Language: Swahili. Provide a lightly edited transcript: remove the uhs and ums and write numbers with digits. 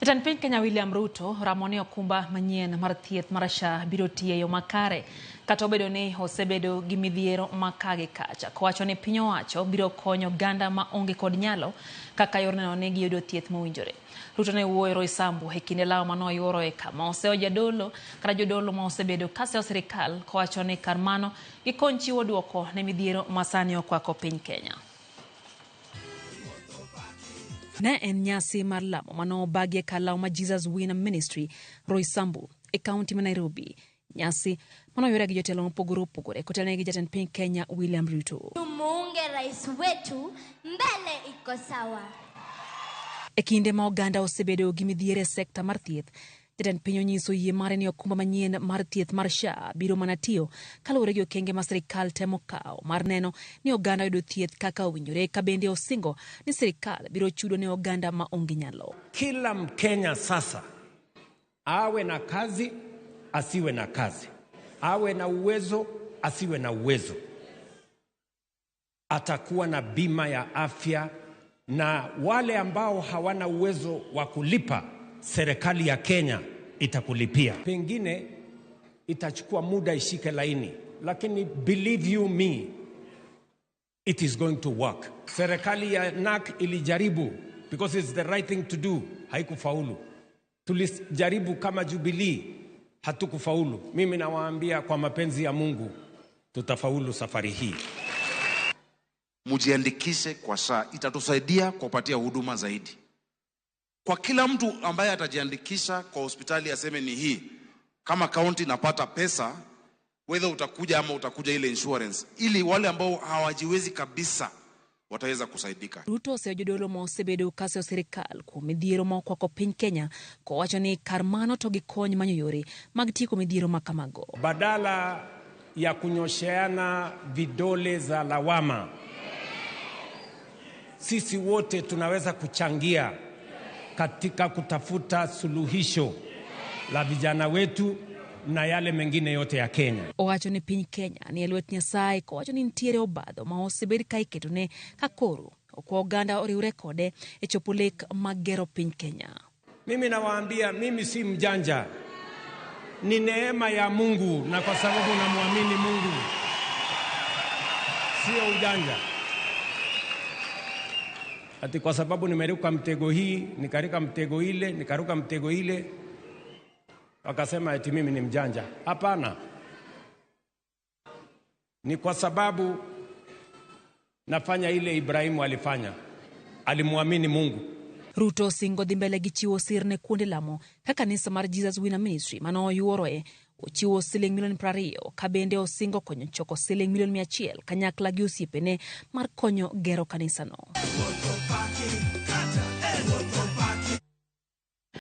Jatend piny Kenya William Ruto ramone okumba manyien mar thieth mar SHA biro tiyo yo makare kata obedo ni osebedo gi midhiero makage kacha. Kowacho ni piny owacho biro konyo ganda ma onge kod nyalo kaka yorno ne giyudo thieth mowinjore. Ruto ne wuoyo Roysambu e kinde law mano yuoro e kama oseo jadolo kata jodolo ma osebedo kaseo sirikal kowacho ni kar mano gikony chiwo duoko ne midhiero masani okwako piny Kenya. Ne en nyasi mar lamo mano bagie kalaw ma Jesus Winner Ministry Roysambu e kaunti ma Nairobi. Nyasi mano yore gi jotelo mopogore opogore kotelne gi jatend piny Kenya William Ruto. Tumuunge rais wetu, mbele iko sawa. E kinde ma oganda osebedo gi midhiere sekta mar thieth, jatend piny onyiso yie mare ni okumba manyien mar thieth mar SHA biro mana tiyo kaluwore gi okenge ma sirikal temo kawo mar neno ni oganda yudo thieth kaka owinjore, ka bende osingo ni sirikal biro chudo ne oganda ma onge nyalo. Kila Mkenya sasa awe na kazi asiwe na kazi, awe na uwezo asiwe na uwezo, atakuwa na bima ya afya, na wale ambao hawana uwezo wa kulipa, serikali ya Kenya itakulipia. Pengine itachukua muda ishike laini, lakini believe you me, it is going to work. Serikali ya NAK ilijaribu because it's the right thing to do, haikufaulu. Tulijaribu kama Jubilee, hatukufaulu. Mimi nawaambia kwa mapenzi ya Mungu tutafaulu safari hii. Mujiandikishe kwa SHA, itatusaidia kupatia huduma zaidi. Kwa kila mtu ambaye atajiandikisha kwa hospitali aseme ni hii, kama county napata pesa, whether utakuja ama utakuja ile insurance, ili wale ambao hawajiwezi kabisa wataweza kusaidika. Ruto osejodolo ma osebedo kaseo sirikal kuom midhiero ma okwako piny Kenya kowacho ni kar mano to gikony manyo yore mag tieko midhiero ma kamago. Badala ya kunyosheana vidole za lawama, sisi wote tunaweza kuchangia katika kutafuta suluhisho la vijana wetu na yale mengine yote ya Kenya. Owacho ni piny Kenya ni elwet Nyasaye, kowacho ni ntiere obadho ma osebed ka iketone kakoro okwa oganda oriwre kode e chopo lek mag gero piny Kenya. Mimi nawaambia, mimi si mjanja, ni neema ya Mungu, na kwa sababu namwamini Mungu, sio ujanja. Ati kwa sababu nimeruka mtego hii, nikarika mtego ile, nikaruka mtego ile, wakasema eti mimi ni mjanja. Hapana. Ni kwa sababu nafanya ile Ibrahimu alifanya. Alimwamini Mungu. Ruto singo dhi mbele gi chiwo sir ne kuonde lamo ka kanisa mar Jesus Winner Ministry mano yuoroe ochiwo siling milion 20 ka bende osingo konyo choko siling milion 100 kanyakla gi osiepene mar konyo gero kanisa no.